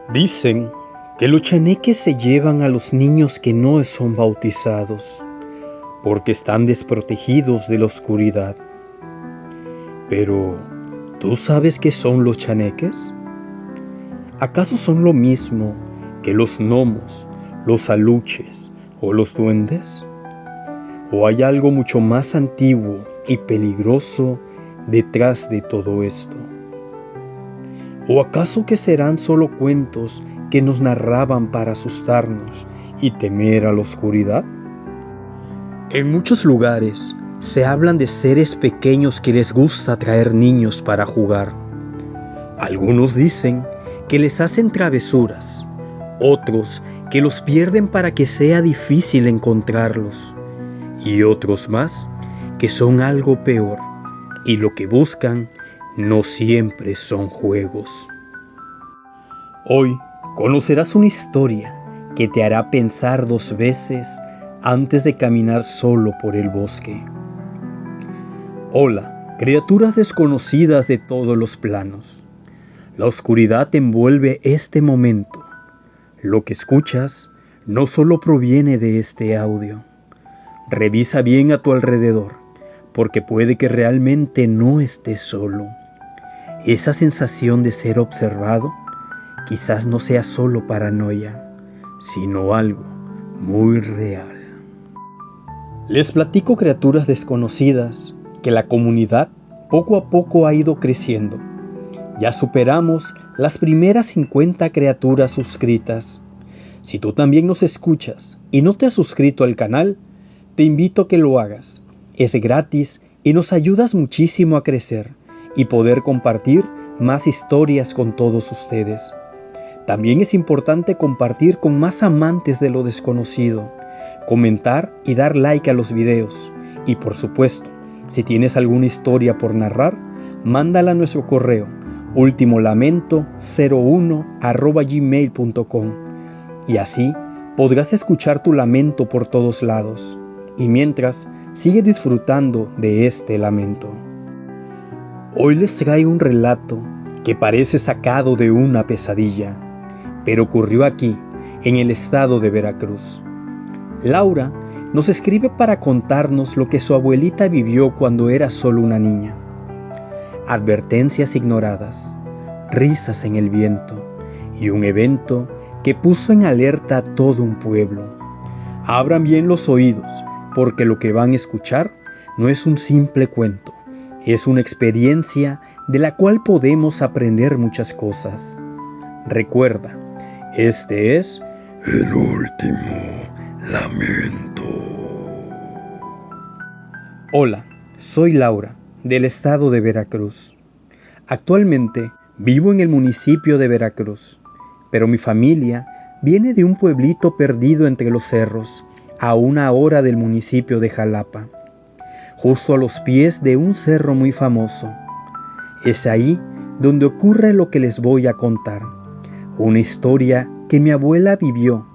Dicen que los chaneques se llevan a los niños que no son bautizados, porque están desprotegidos de la oscuridad. Pero, ¿tú sabes qué son los chaneques? ¿Acaso son lo mismo que los gnomos, los aluches o los duendes? ¿O hay algo mucho más antiguo y peligroso detrás de todo esto? ¿O acaso que serán solo cuentos que nos narraban para asustarnos y temer a la oscuridad? En muchos lugares se hablan de seres pequeños que les gusta traer niños para jugar. Algunos dicen que les hacen travesuras, otros que los pierden para que sea difícil encontrarlos, y otros más que son algo peor, y lo que buscan no siempre son juegos. Hoy conocerás una historia que te hará pensar 2 veces antes de caminar solo por el bosque. Hola, criaturas desconocidas de todos los planos. La oscuridad envuelve este momento. Lo que escuchas no solo proviene de este audio. Revisa bien a tu alrededor, porque puede que realmente no estés solo. Esa sensación de ser observado quizás no sea solo paranoia, sino algo muy real. Les platico, criaturas desconocidas, que la comunidad poco a poco ha ido creciendo. Ya superamos las primeras 50 criaturas suscritas. Si tú también nos escuchas y no te has suscrito al canal, te invito a que lo hagas. Es gratis y nos ayudas muchísimo a crecer y poder compartir más historias con todos ustedes. También es importante compartir con más amantes de lo desconocido, comentar y dar like a los videos. Y por supuesto, si tienes alguna historia por narrar, mándala a nuestro correo ultimolamento01@gmail.com y así podrás escuchar tu lamento por todos lados. Y mientras, sigue disfrutando de este lamento. Hoy les traigo un relato que parece sacado de una pesadilla, pero ocurrió aquí, en el estado de Veracruz. Laura nos escribe para contarnos lo que su abuelita vivió cuando era solo una niña. Advertencias ignoradas, risas en el viento y un evento que puso en alerta a todo un pueblo. Abran bien los oídos, porque lo que van a escuchar no es un simple cuento, es una experiencia de la cual podemos aprender muchas cosas. Recuerda, este es el último lamento. Hola, soy Laura, del estado de Veracruz. Actualmente vivo en el municipio de Veracruz, pero mi familia viene de un pueblito perdido entre los cerros, a 1 hora del municipio de Jalapa, justo a los pies de un cerro muy famoso. Es ahí donde ocurre lo que les voy a contar, una historia que mi abuela vivió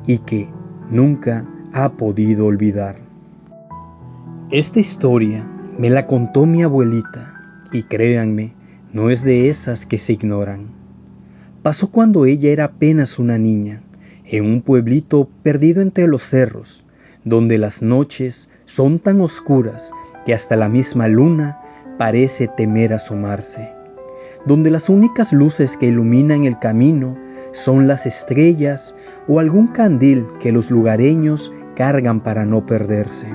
y que nunca ha podido olvidar. Esta historia me la contó mi abuelita y créanme, no es de esas que se ignoran. Pasó cuando ella era apenas una niña, en un pueblito perdido entre los cerros, donde las noches son tan oscuras que hasta la misma luna parece temer asomarse, donde las únicas luces que iluminan el camino son las estrellas o algún candil que los lugareños cargan para no perderse.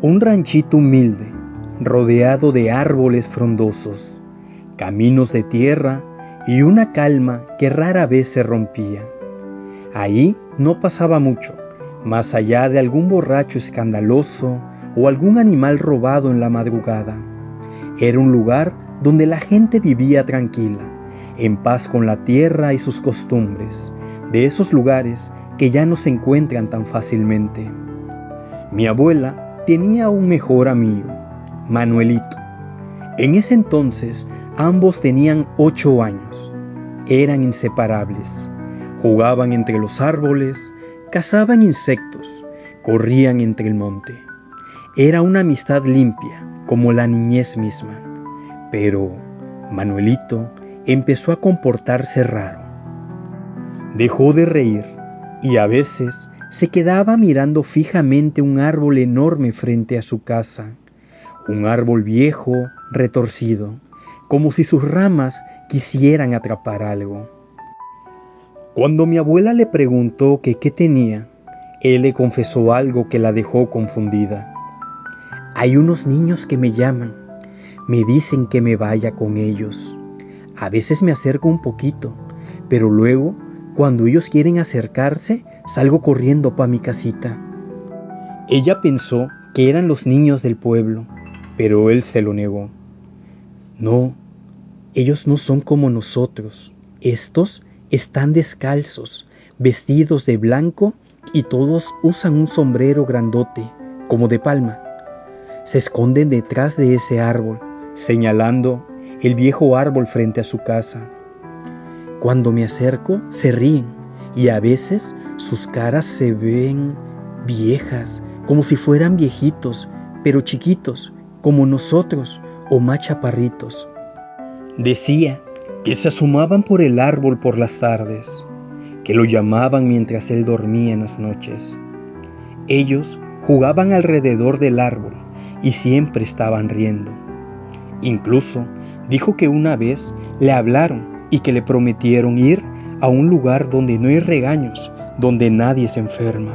Un ranchito humilde, rodeado de árboles frondosos, caminos de tierra y una calma que rara vez se rompía. Ahí no pasaba mucho, más allá de algún borracho escandaloso o algún animal robado en la madrugada. Era un lugar donde la gente vivía tranquila, en paz con la tierra y sus costumbres, de esos lugares que ya no se encuentran tan fácilmente. Mi abuela tenía un mejor amigo, Manuelito. En ese entonces ambos tenían 8 años. Eran inseparables. Jugaban entre los árboles, cazaban insectos, corrían entre el monte. Era una amistad limpia, como la niñez misma. Pero Manuelito empezó a comportarse raro. Dejó de reír y a veces se quedaba mirando fijamente un árbol enorme frente a su casa, un árbol viejo, retorcido, como si sus ramas quisieran atrapar algo. Cuando mi abuela le preguntó que qué tenía, él le confesó algo que la dejó confundida. Hay unos niños que me llaman, me dicen que me vaya con ellos. A veces me acerco un poquito, pero luego, cuando ellos quieren acercarse, salgo corriendo para mi casita. Ella pensó que eran los niños del pueblo, pero él se lo negó. No, ellos no son como nosotros. Estos están descalzos, vestidos de blanco y todos usan un sombrero grandote, como de palma. Se esconden detrás de ese árbol, señalando el viejo árbol frente a su casa. Cuando me acerco, se ríen y a veces sus caras se ven viejas, como si fueran viejitos, pero chiquitos, como nosotros o más chaparritos. Decía que se asomaban por el árbol por las tardes, que lo llamaban mientras él dormía en las noches. Ellos jugaban alrededor del árbol y siempre estaban riendo. Incluso dijo que una vez le hablaron y que le prometieron ir a un lugar donde no hay regaños, donde nadie se enferma.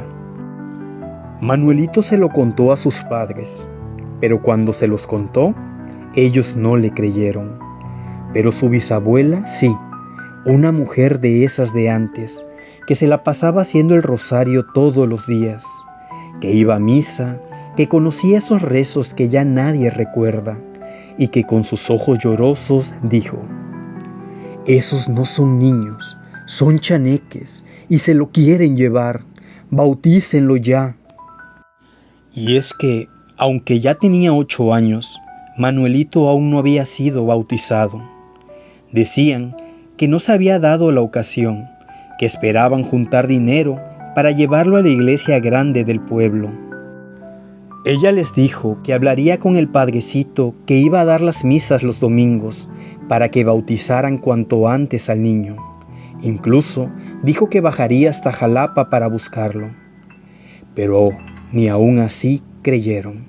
Manuelito se lo contó a sus padres, pero cuando se los contó, ellos no le creyeron. Pero su bisabuela sí, una mujer de esas de antes, que se la pasaba haciendo el rosario todos los días, que iba a misa, que conocía esos rezos que ya nadie recuerda, y que con sus ojos llorosos dijo: esos no son niños, son chaneques, y se lo quieren llevar, bautícenlo ya. Y es que, aunque ya tenía 8 años, Manuelito aún no había sido bautizado. Decían que no se había dado la ocasión, que esperaban juntar dinero para llevarlo a la iglesia grande del pueblo. Ella les dijo que hablaría con el padrecito que iba a dar las misas los domingos para que bautizaran cuanto antes al niño. Incluso dijo que bajaría hasta Jalapa para buscarlo. Pero ni aún así creyeron.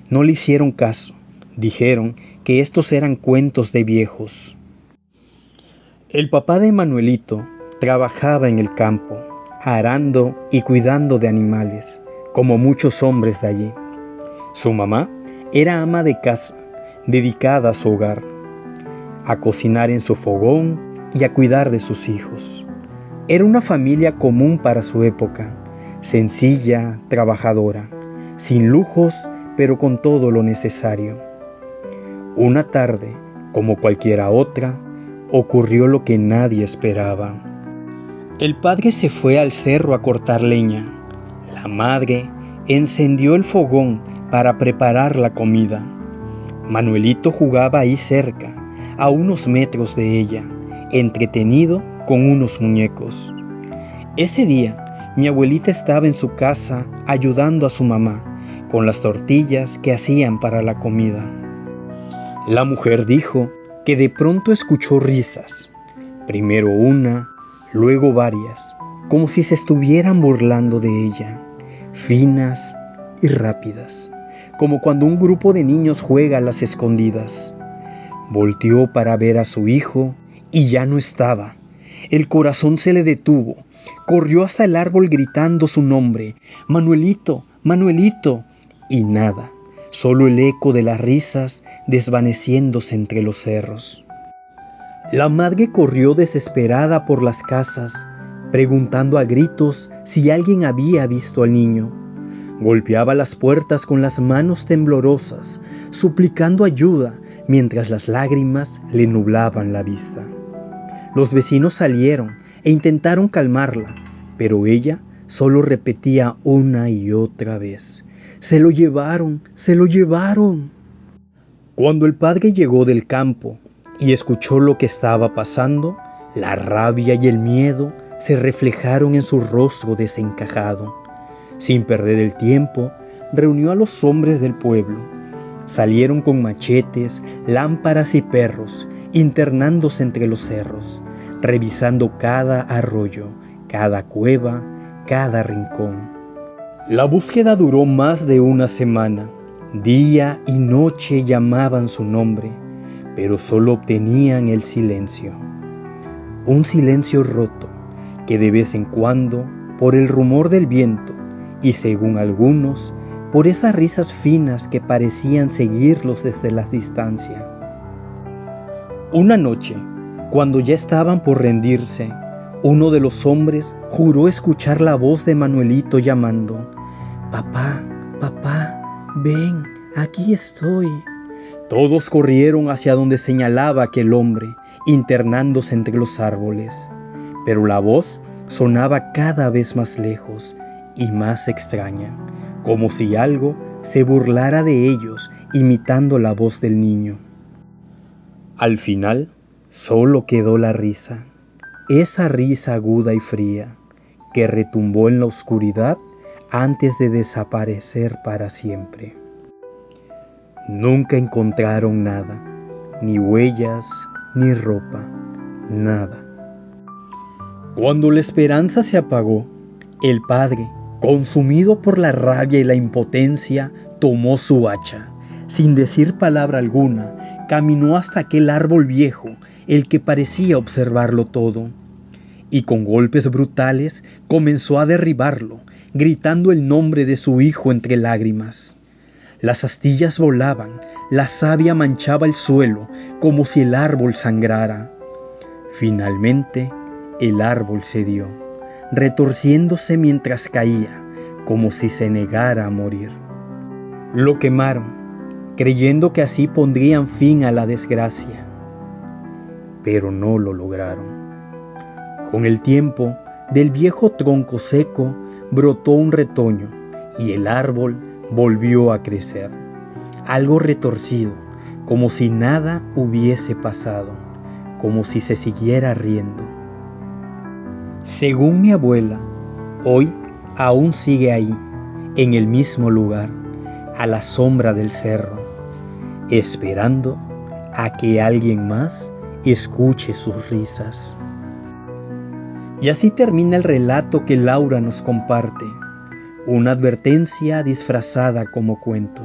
No le hicieron caso. Dijeron que estos eran cuentos de viejos. El papá de Manuelito trabajaba en el campo, arando y cuidando de animales, como muchos hombres de allí. Su mamá era ama de casa, dedicada a su hogar, a cocinar en su fogón y a cuidar de sus hijos. Era una familia común para su época, sencilla, trabajadora, sin lujos, pero con todo lo necesario. Una tarde, como cualquiera otra, ocurrió lo que nadie esperaba. El padre se fue al cerro a cortar leña. La madre encendió el fogón para preparar la comida. Manuelito jugaba ahí cerca, a unos metros de ella, entretenido con unos muñecos. Ese día, mi abuelita estaba en su casa ayudando a su mamá con las tortillas que hacían para la comida. La mujer dijo que de pronto escuchó risas, primero una, luego varias, como si se estuvieran burlando de ella, finas y rápidas, como cuando un grupo de niños juega a las escondidas. Volteó para ver a su hijo y ya no estaba. El corazón se le detuvo. Corrió hasta el árbol gritando su nombre: «Manuelito, Manuelito», y nada, solo el eco de las risas desvaneciéndose entre los cerros. La madre corrió desesperada por las casas, preguntando a gritos si alguien había visto al niño. Golpeaba las puertas con las manos temblorosas, suplicando ayuda, mientras las lágrimas le nublaban la vista. Los vecinos salieron e intentaron calmarla, pero ella solo repetía una y otra vez: «Se lo llevaron, se lo llevaron». Cuando el padre llegó del campo y escuchó lo que estaba pasando, la rabia y el miedo se reflejaron en su rostro desencajado. Sin perder el tiempo, reunió a los hombres del pueblo. Salieron con machetes, lámparas y perros, internándose entre los cerros, revisando cada arroyo, cada cueva, cada rincón. La búsqueda duró más de una semana. Día y noche llamaban su nombre, pero solo obtenían el silencio. Un silencio roto que de vez en cuando, por el rumor del viento y según algunos, por esas risas finas que parecían seguirlos desde la distancia. Una noche, cuando ya estaban por rendirse, uno de los hombres juró escuchar la voz de Manuelito llamando: «Papá, papá, ven, aquí estoy». Todos corrieron hacia donde señalaba aquel hombre, internándose entre los árboles. Pero la voz sonaba cada vez más lejos y más extraña, como si algo se burlara de ellos, imitando la voz del niño. Al final, solo quedó la risa, esa risa aguda y fría, que retumbó en la oscuridad antes de desaparecer para siempre. Nunca encontraron nada, ni huellas, ni ropa, nada. Cuando la esperanza se apagó, el padre, consumido por la rabia y la impotencia, tomó su hacha. Sin decir palabra alguna, caminó hasta aquel árbol viejo, el que parecía observarlo todo, y con golpes brutales comenzó a derribarlo, gritando el nombre de su hijo entre lágrimas. Las astillas volaban, la savia manchaba el suelo como si el árbol sangrara. Finalmente, el árbol cedió, retorciéndose mientras caía, como si se negara a morir. Lo quemaron, creyendo que así pondrían fin a la desgracia, pero no lo lograron. Con el tiempo, del viejo tronco seco brotó un retoño y el árbol volvió a crecer, algo retorcido, como si nada hubiese pasado, como si se siguiera riendo. Según mi abuela, hoy aún sigue ahí, en el mismo lugar, a la sombra del cerro, esperando a que alguien más escuche sus risas. Y así termina el relato que Laura nos comparte, una advertencia disfrazada como cuento,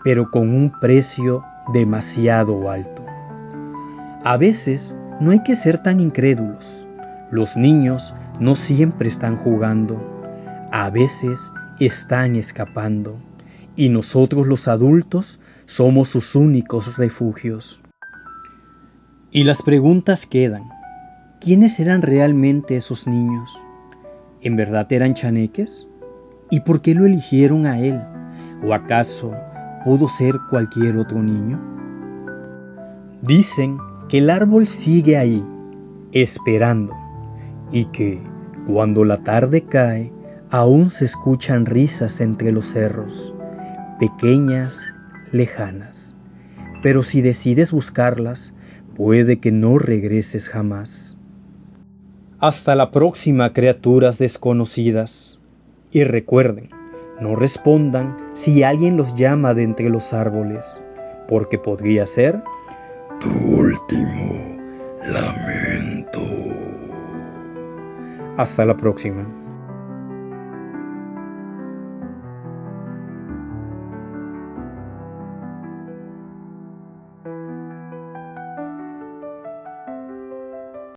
pero con un precio demasiado alto. A veces no hay que ser tan incrédulos. Los niños no siempre están jugando, a veces están escapando, y nosotros los adultos somos sus únicos refugios. Y las preguntas quedan. ¿Quiénes eran realmente esos niños? ¿En verdad eran chaneques? ¿Y por qué lo eligieron a él? ¿O acaso pudo ser cualquier otro niño? Dicen que el árbol sigue ahí, esperando, y que, cuando la tarde cae, aún se escuchan risas entre los cerros, pequeñas, lejanas. Pero si decides buscarlas, puede que no regreses jamás. Hasta la próxima, criaturas desconocidas. Y recuerden, no respondan si alguien los llama de entre los árboles, porque podría ser tu último lamento. Hasta la próxima.